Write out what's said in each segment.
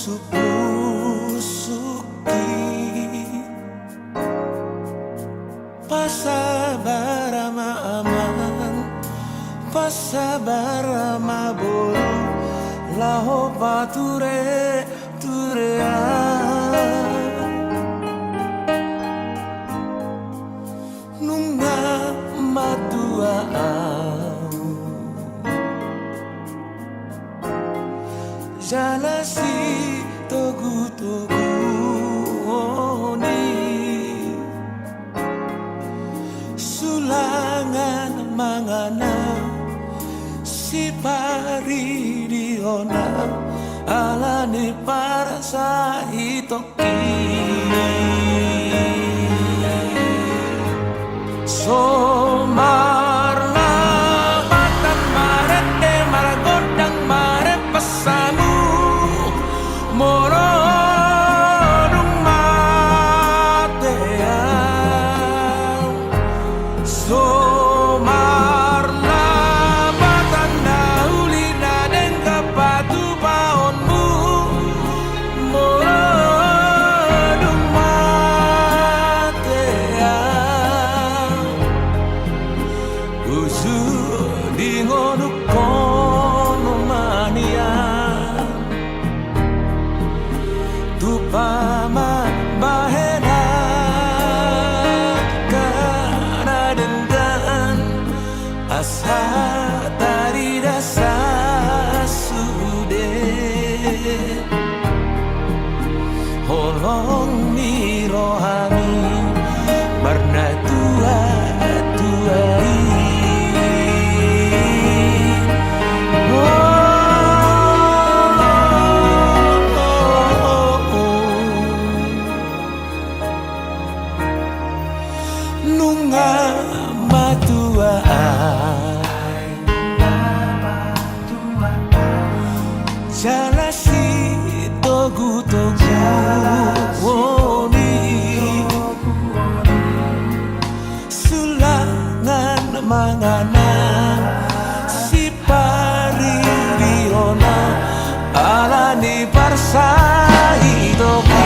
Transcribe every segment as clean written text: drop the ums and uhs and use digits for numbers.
supusuki pasabarama aman pasabarama bolu laho pature turea nunga matua jalasi togu-togu oni sulangan mangana si pari diona alane parasa itoki somarna batan marete maragodang mare pesamu morodung matea somarna batan daulina den kapatu paonmu morodung matea usu di ngono kono mania paman bahena karena dengan asa dari dasar sude holong mi rohani warna tua tuai jalasi togu-togu woni sulangan manganan si pari diona alani parsa hidoki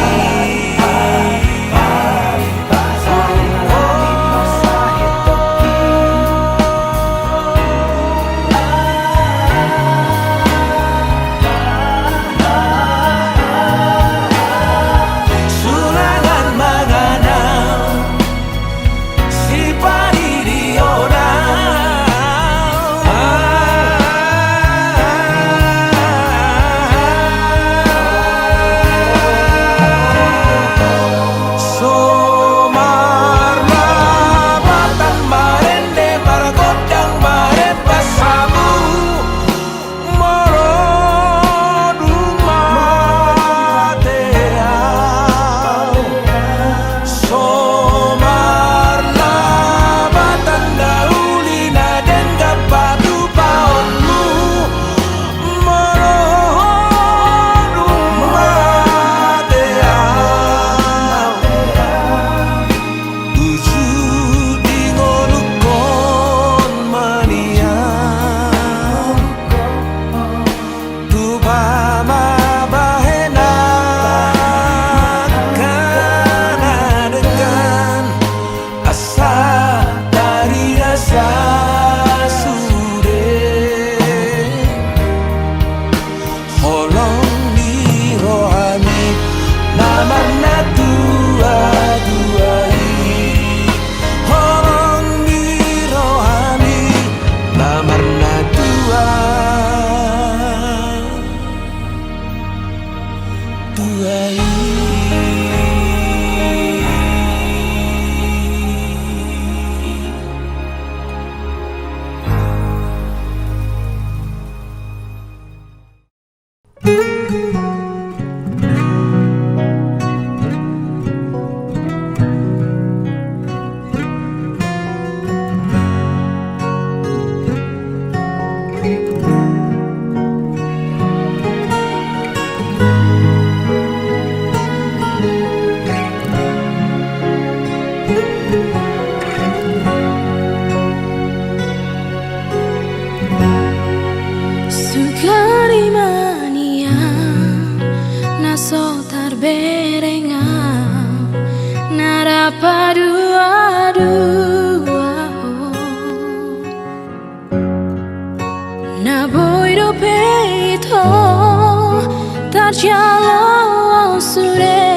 Jalo sure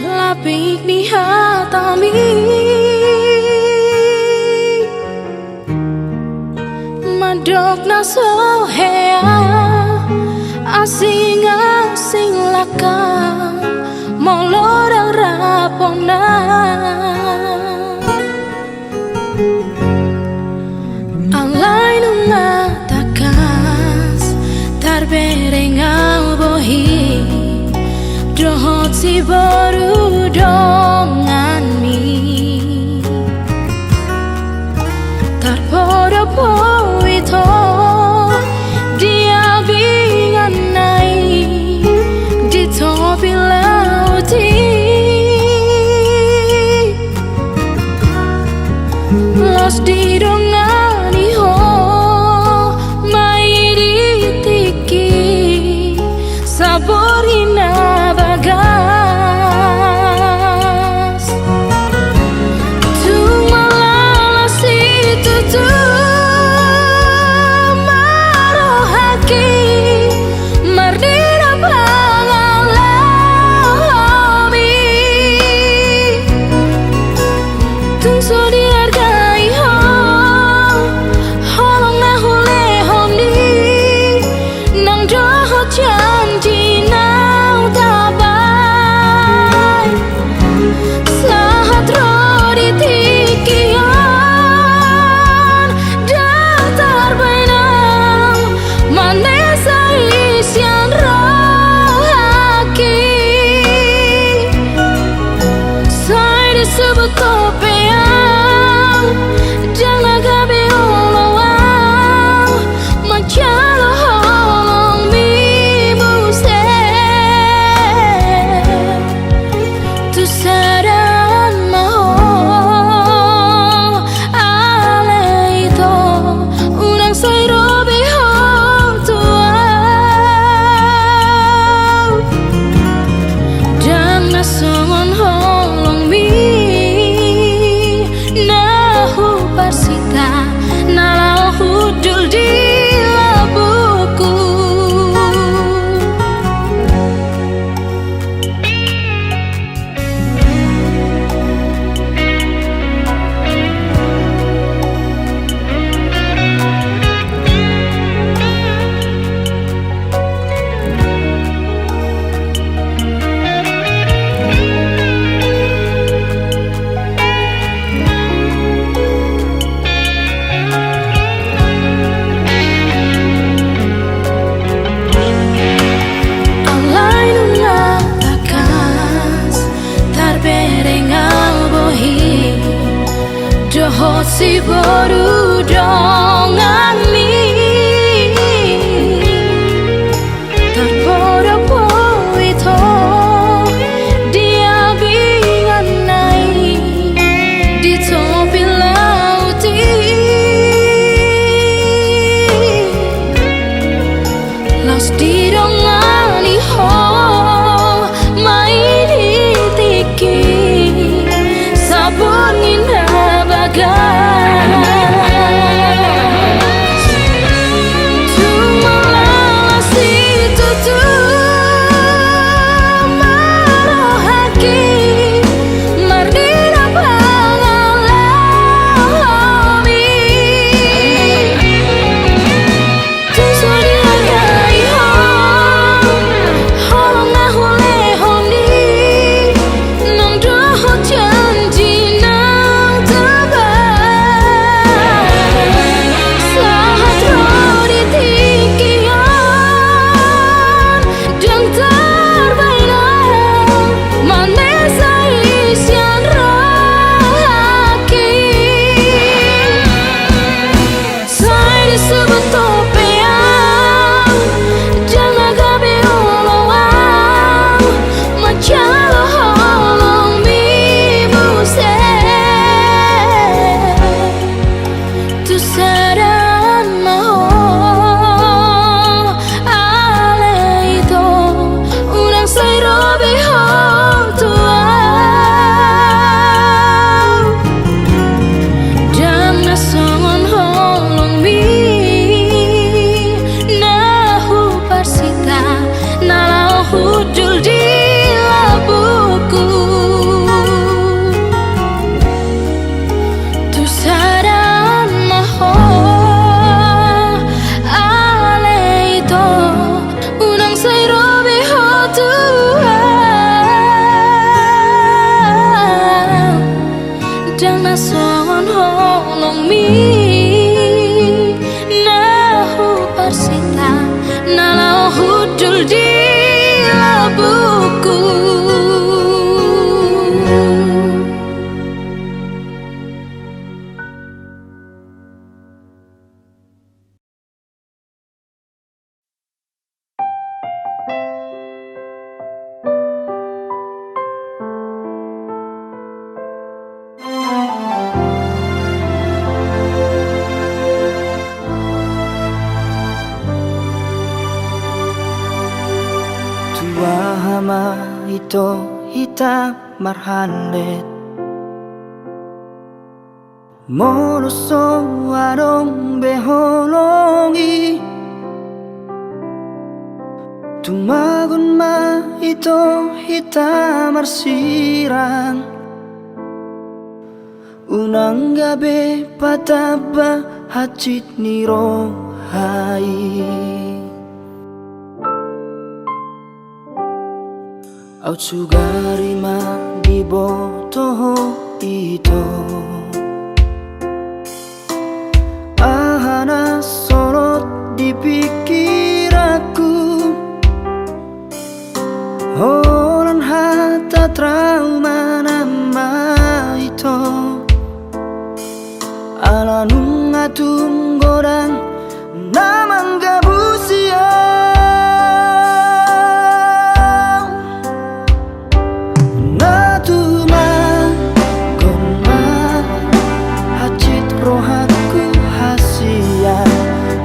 lapik di hatami madok na sohea asing laka molorang rapona alai nunga takas tarberengau bohi dohot si baru dongan mi tarpodo poito dia bingan nai di topi lauti los di dongani ho mai di tiki saborina bagas tu malala situ tu marohaki mardina bangalami tung so dihargai ho holong na hule hondi nang doho janji nang tabai sahat rodi tikian datar bainam manesa isian rohaki sai disebut topeang jangan gabe olowang macalo holong mi buse tu saran maho ale ito unang say robe ho tua Dang nasongon holong mi nahu parsita nalau hudul di labuku alai nunga takas tarberengau bohi dohot si baru dongan mi tarpodo poito dia bingan nai di topi lauti los di dongani ho mai di tiki sabungin bagas tu malala situ tu marohaki mardina bangalami tung so dihargai ho suami nahu persita nalau hudul di labuku. Hama ito hita marhandet Moroso warong beholongi Tumagon ma ito hita marsirang Unang gabi pataba hacit niro hai Out sugari ma di botoho ito Ahana solot di pikiraku Holan hata trauma nama ito Alanung atung godang namang gabusia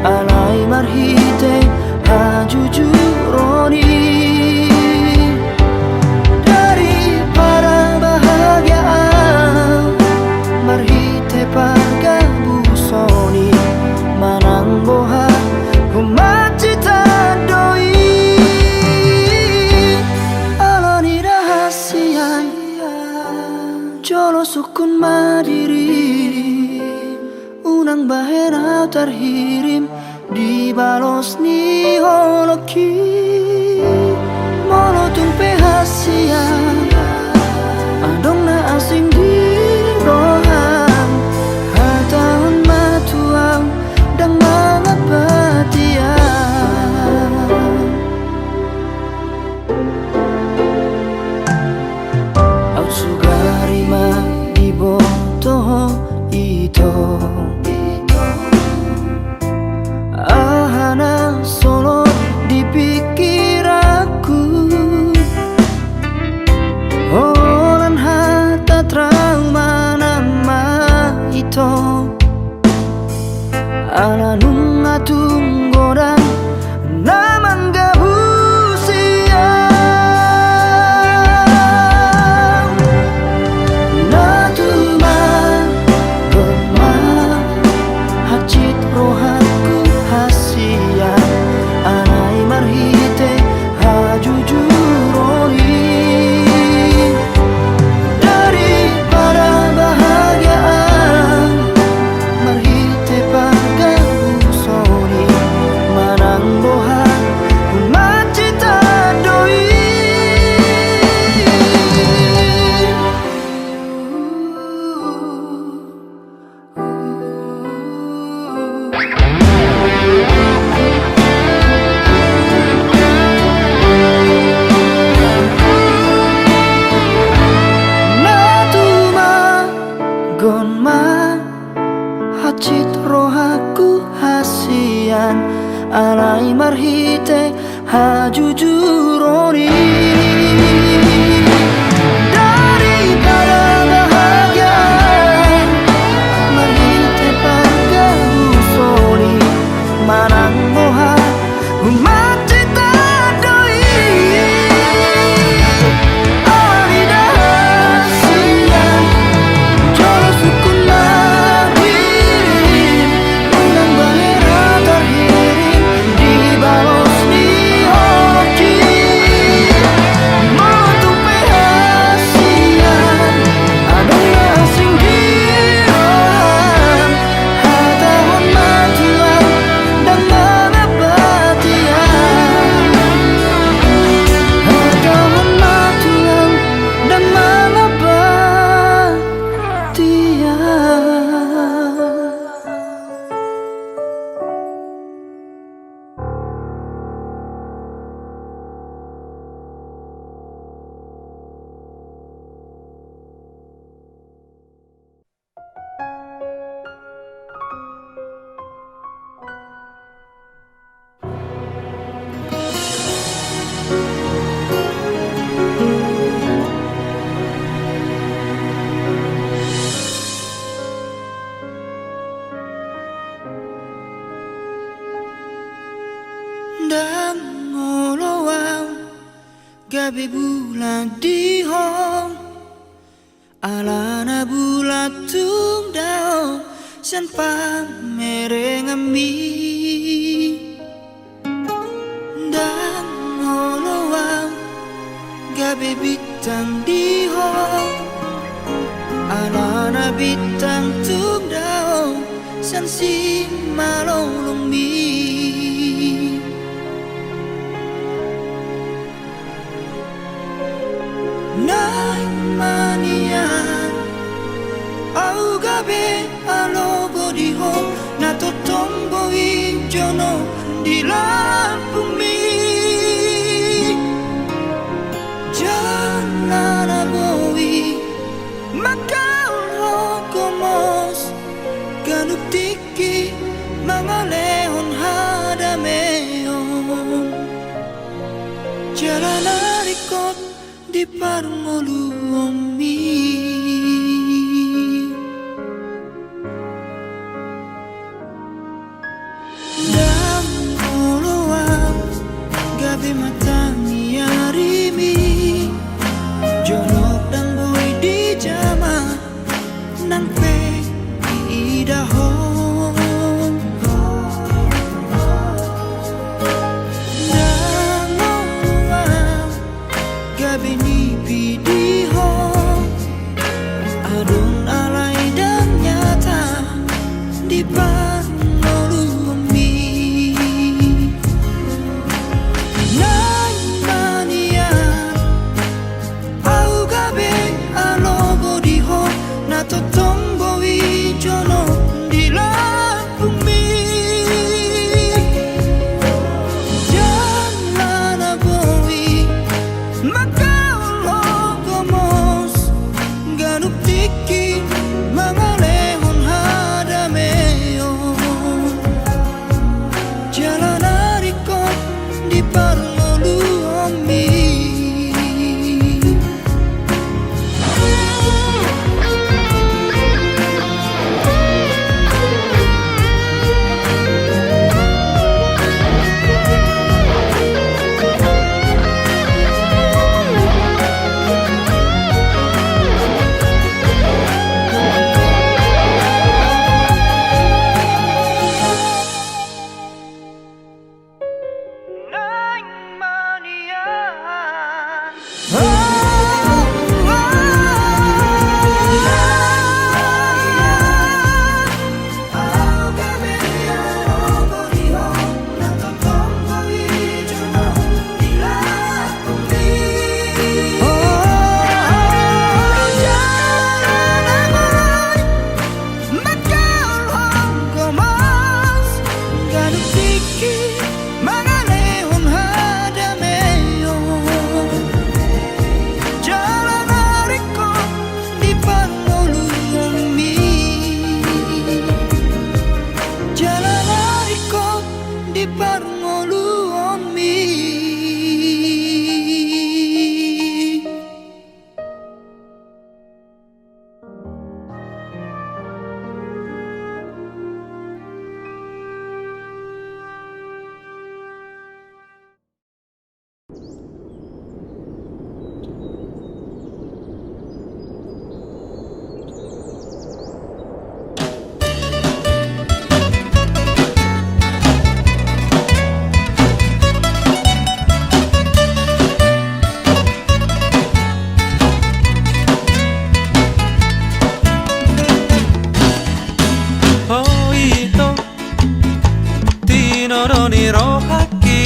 Alai marhite hajujuroni dari para bahagiaan marhite pagabusoni manang boha humacita doi alani rahasia jolo sukun madiri Unang bahena terhirim dibalos ni holoki Molotung pehasia Adong na asing di rohang Hatahon matuang dang mga patian Out sugari ma di botoho ito Ahana solo di pikiraku Olan hata trauma nama ito Alanung atung godang namang gabusia Natuma goma hacit rohanku hasia Anai marhite hajujuroni daripada bahagiaan marhite pagabusoni manang boha macita doi Gonma hacit rohaku hasian alai marhite hajujuroni daripada bahagiaan marhite pagabusoni manang moha macita doi ngoloang gabi bulan di hong alana bulat tung dao san pa merengami dan ngoloang gabi bintang di hong alana bintang tung dao san si malolong mi Nai manian au gabe alogo di ho na totombo i jono di lampumi janana boi makau ho komos ganuk tiki mangalehon hadameon jalanan ikot di parmolu omi dan oloang gabi matangi arimi jonok dan bui di jama nang pe idahon dan oloang gabi ni pidiho adun alai dan nyata di panolomi nai manian au gabe alogo diho na totombo i jono di lampumi janana boi makau logomos ganuk tiki mangalehon hadameon jalan arikot di parmolu omi Nai manian mangalehon hadameon jalan arikot di parmolu omi jalan arikot di parmolu omi Oito tinoroni rohaki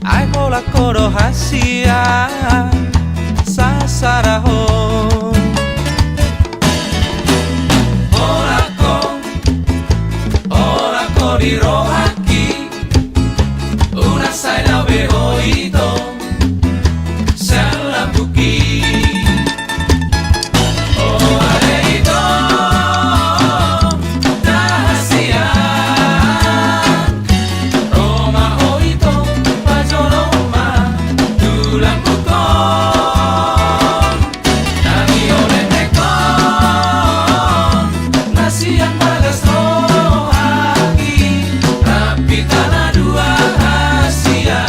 Aiko la koro hasia sasaraho Orako di rohaki Una saina be oito Sella buki Rapi tanah dua Asia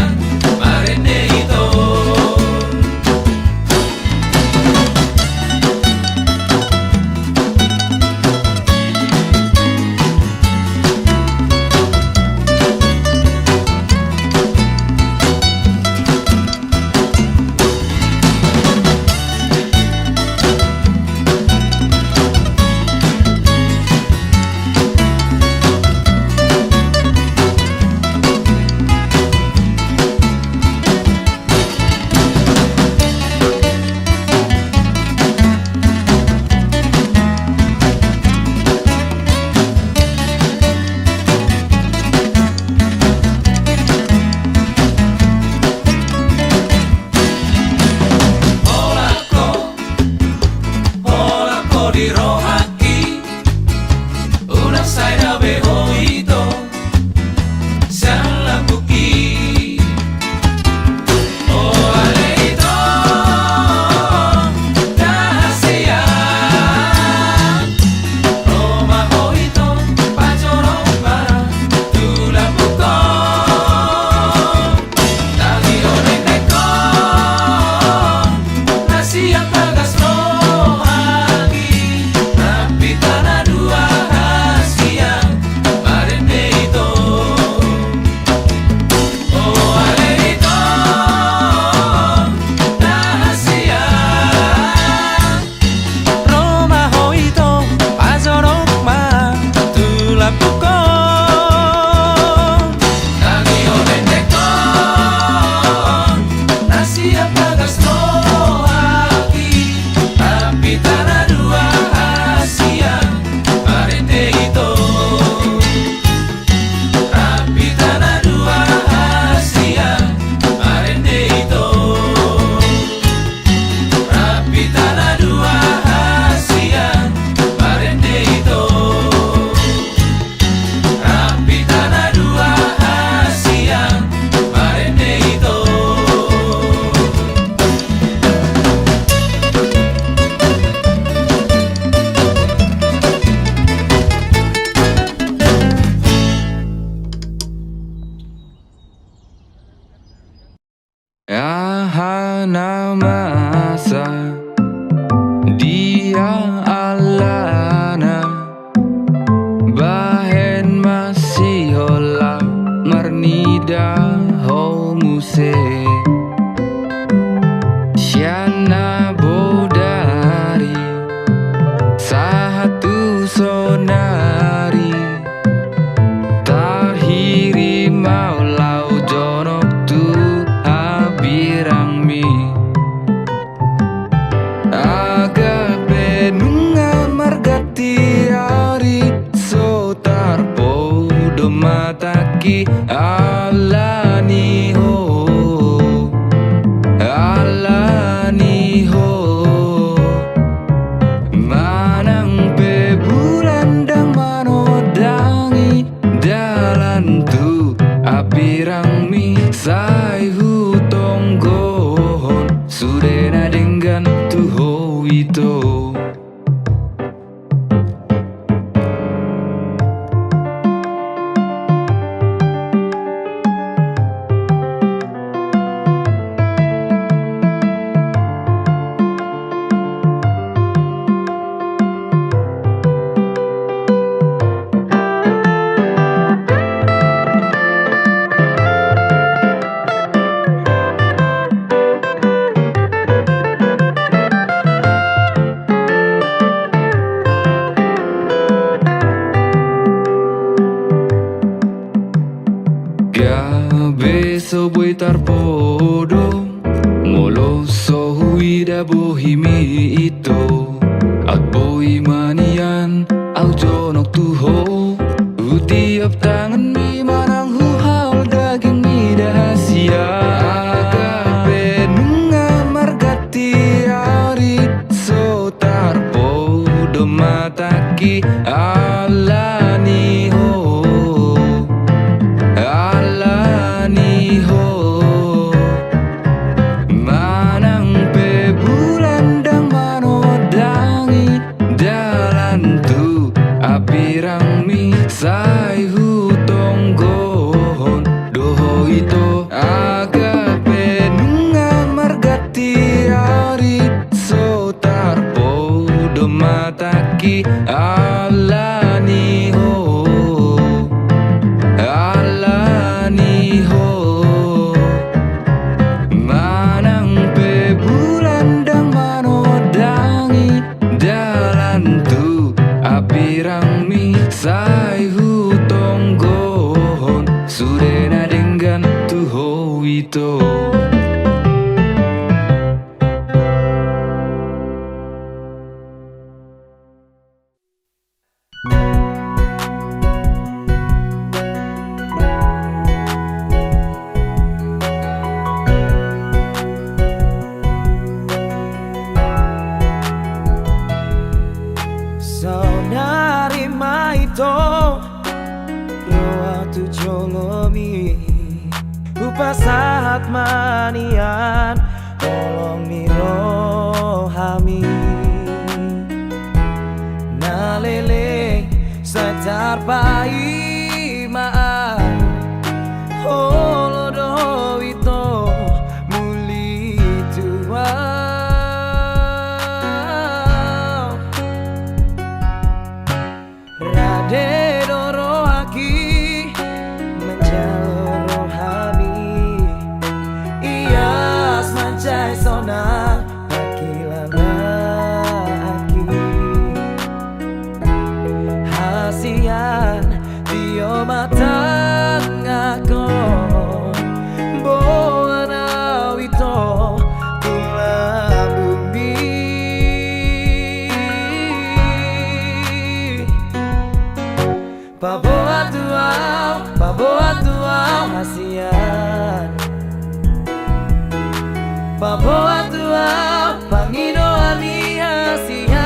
Ahana masa dia alana bahen masih hola marnida ho muse Syana bodari satu sonari tahiri maulau jonok tu habirang mi aga benunga margati ari sotar podo mataki alani ho alani ho manang pe bulan dang manodangi dalan tu apirang mi sai hu tonggohon sudena dengan tu ho itu gabe so bui tarpodo molo so huida bohimi itu at boi manian au jonok tu ho utiap tangan mi manang huhal daging mi dahasia gabe nunga margati ari so tarpodo mataki alani ho alani ho manang pe bulan dang manodangi dalan tu apirang mi sai hu tonggohon doho itu aga pe nunga margati ari so tarpodo mataki alani ho alani ho manang pe bulan dang manodangi dalan tu apirang mi sai hu tonggohon sudena dengan tu ho itu Saudari maito roa tu jongomi upasahat manian tolong mi rohami nalele satar pai maan holodo ito muli tua Rade doro aki menjalur rohani Ias mancai sona akilana aki Hasian tio matang ako Boana wito tulang bumi Paboa tuau hasian Paboa tuau pangino ami hasian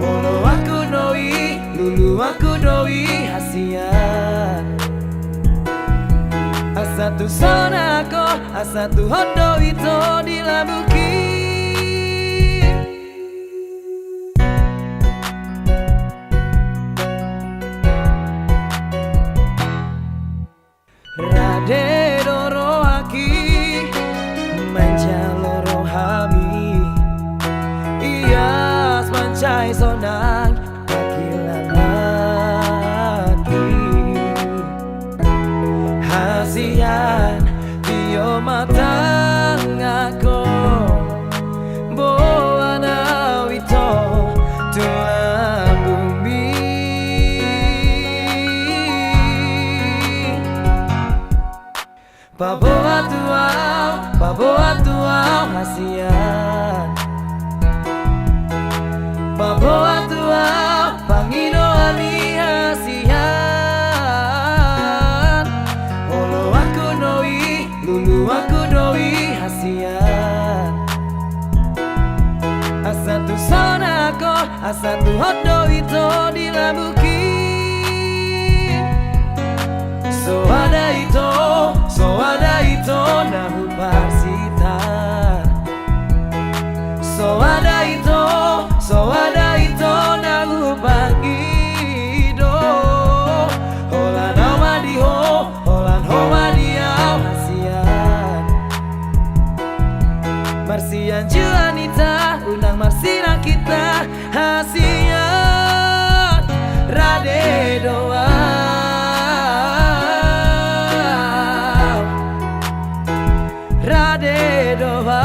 Olo aku doi, lulu aku doi hasian Asatu sonako, asatu hondo ito dilabuki Rade doro hasian Tio matang ako Boana wito tulang bumi Paboa tuau hasian Paboa tuau pangino ali hasian Olo aku noi, lulu aku doi hasian Asatu sonako, asatu hodo ito dilabuki So ada ito nahu parsita So ada ito nahu pagido Holan homadiho, holan homadiau hasian Marsian Juanita, unang marsira kita hasian Rade doa Rade doa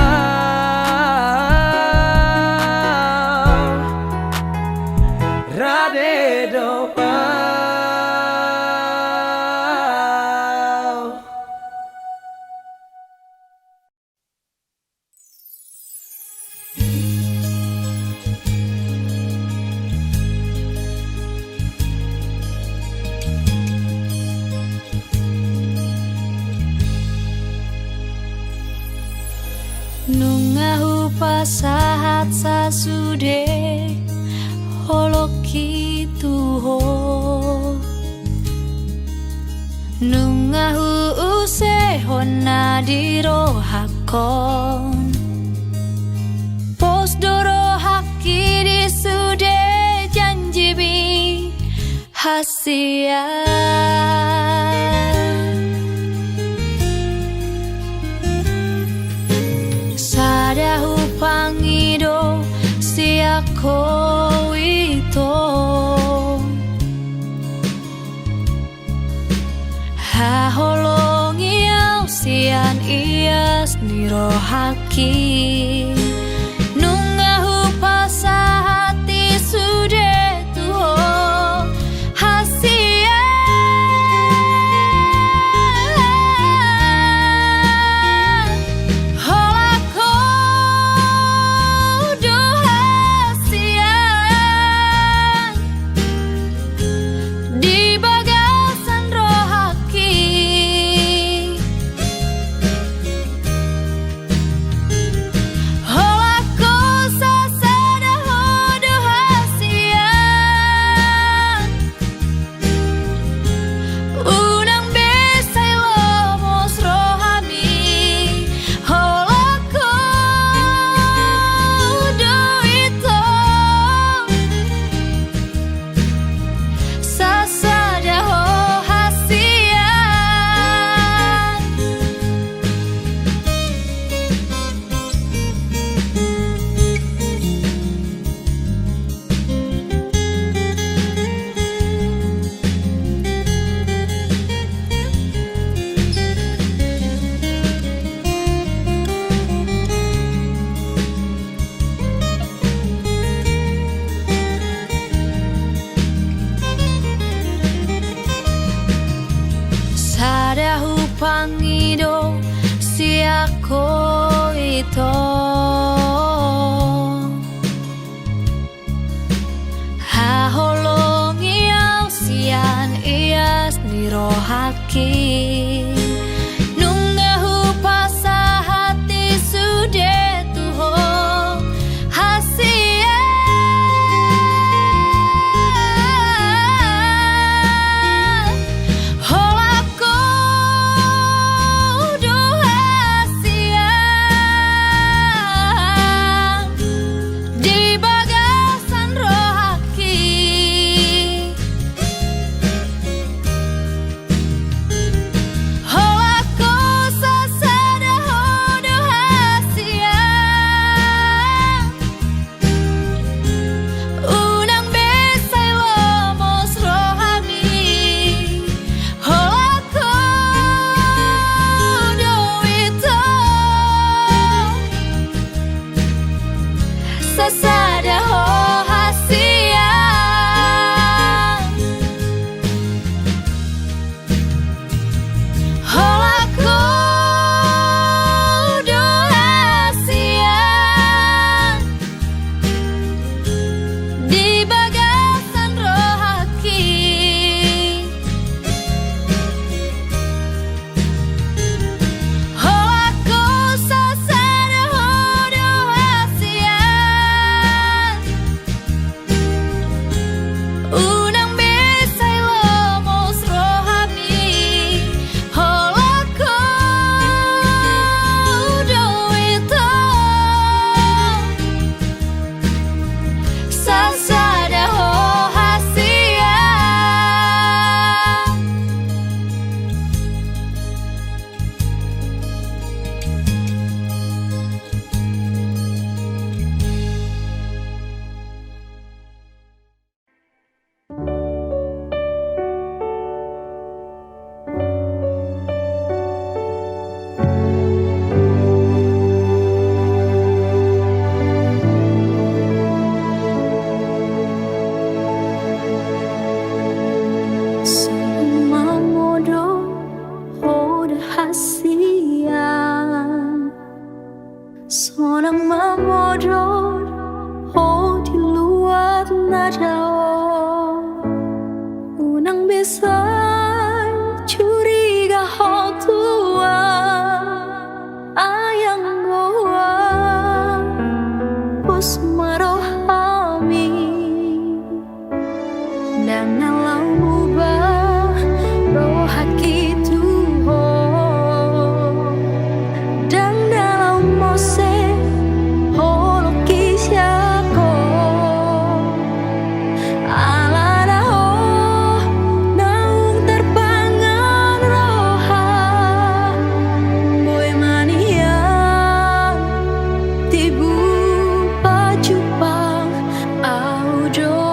Rade doa Nungahu pasahat sasude holoki tuho Nungahu use honna dirohakon Pos doro haki disude janjibi hasian Sadahu pangido siako ito Haholongi au sian ias nirohaki Nungahu pasahati sude tuho hasian pangido siako ito Haholongi au sian ias nirohaki Nungahu pasahati sude tuho hasian rahasian seorang memodor di luar nadao unang bisa curiga ho tua ayang goa pos marohami dan nalau mubah rohaki tuho dan dalam mose holoki siako alada ho naung terpangan roha boy mania tibu pajupang aujo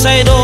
sai do